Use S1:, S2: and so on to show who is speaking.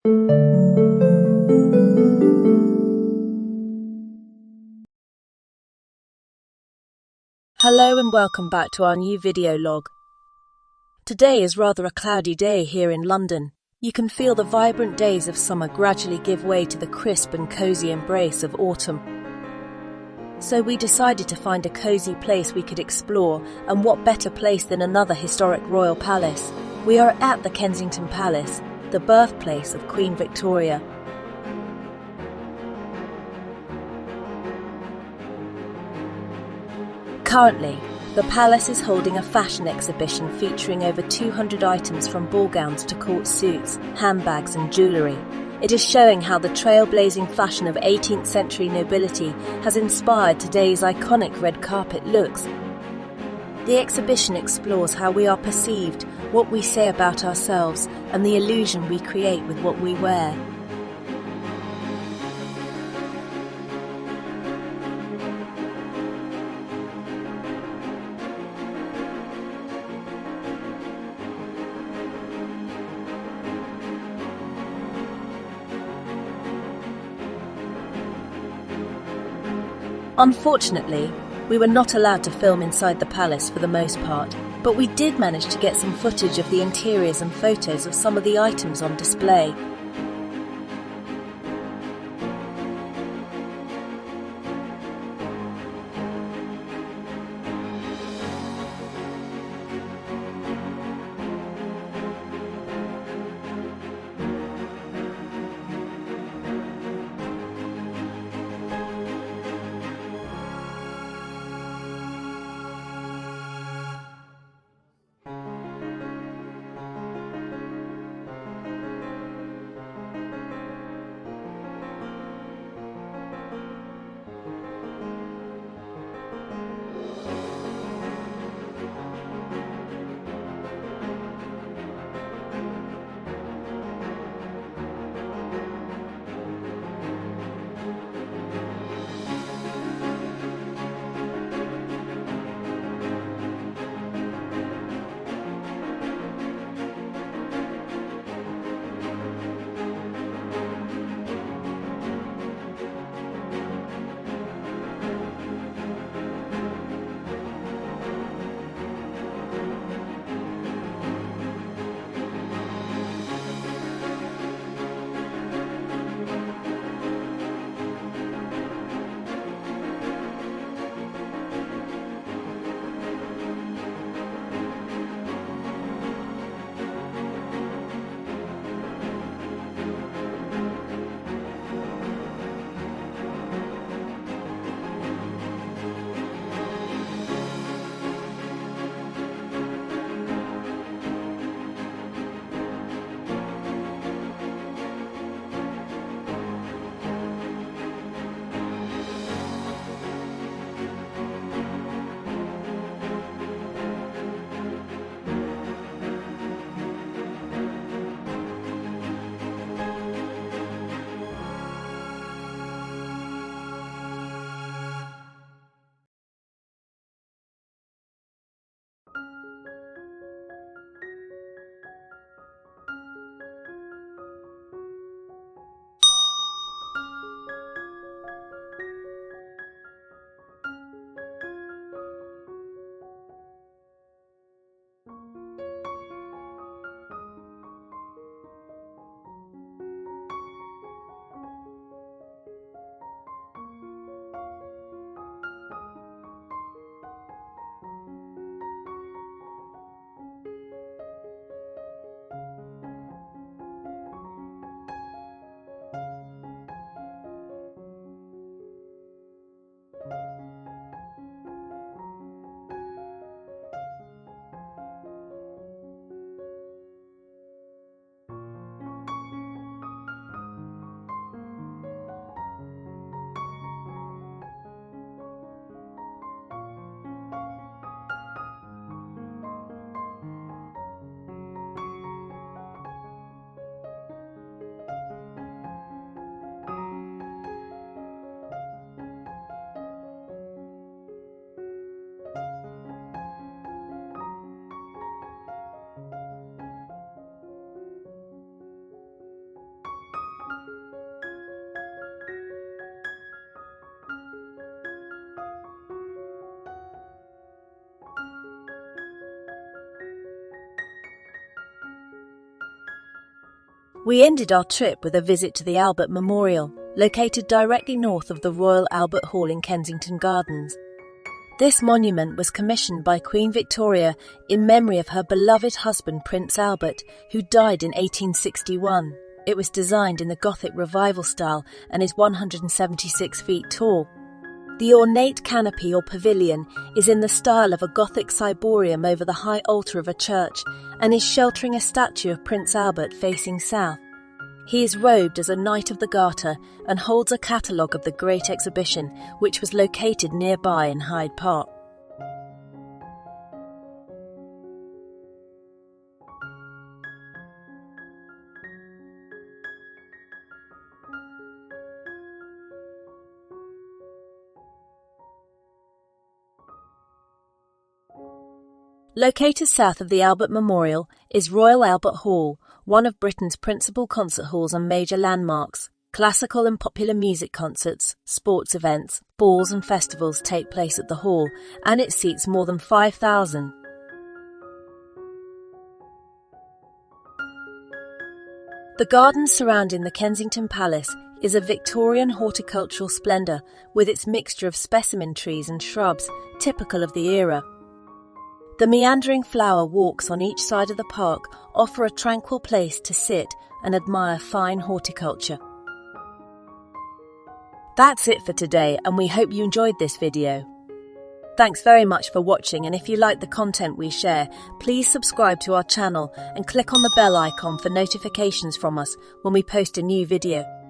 S1: Hello and welcome back to our new video log. Today is rather a cloudy day here in London. You can feel the vibrant days of summer gradually give way to the crisp and cosy embrace of autumn. So we decided to find a cosy place we could explore, and what better place than another historic royal palace. We are at the Kensington Palace, the birthplace of Queen Victoria. Currently, the palace is holding a fashion exhibition featuring over 200 items from ball gowns to court suits, handbags and jewellery. It is showing how the trailblazing fashion of 18th century nobility has inspired today's iconic red carpet looks. The exhibition explores how we are perceived, what we say about ourselves, and the illusion we create with what we wear. Unfortunately, we were not allowed to film inside the palace for the most part, but we did manage to get some footage of the interiors and photos of some of the items on display. We ended our trip with a visit to the Albert Memorial, located directly north of the Royal Albert Hall in Kensington Gardens. This monument was commissioned by Queen Victoria in memory of her beloved husband Prince Albert, who died in 1861. It was designed in the Gothic Revival style and is 176 feet tall. The ornate canopy or pavilion is in the style of a Gothic ciborium over the high altar of a church and is sheltering a statue of Prince Albert facing south. He is robed as a Knight of the Garter and holds a catalogue of the Great Exhibition, which was located nearby in Hyde Park. Located south of the Albert Memorial is Royal Albert Hall, one of Britain's principal concert halls and major landmarks. Classical and popular music concerts, sports events, balls and festivals take place at the hall, and it seats more than 5,000. The garden surrounding the Kensington Palace is a Victorian horticultural splendour with its mixture of specimen trees and shrubs, typical of the era. The meandering flower walks on each side of the park offer a tranquil place to sit and admire fine horticulture. That's it for today, and we hope you enjoyed this video. Thanks very much for watching, and if you like the content we share, please subscribe to our channel and click on the bell icon for notifications from us when we post a new video.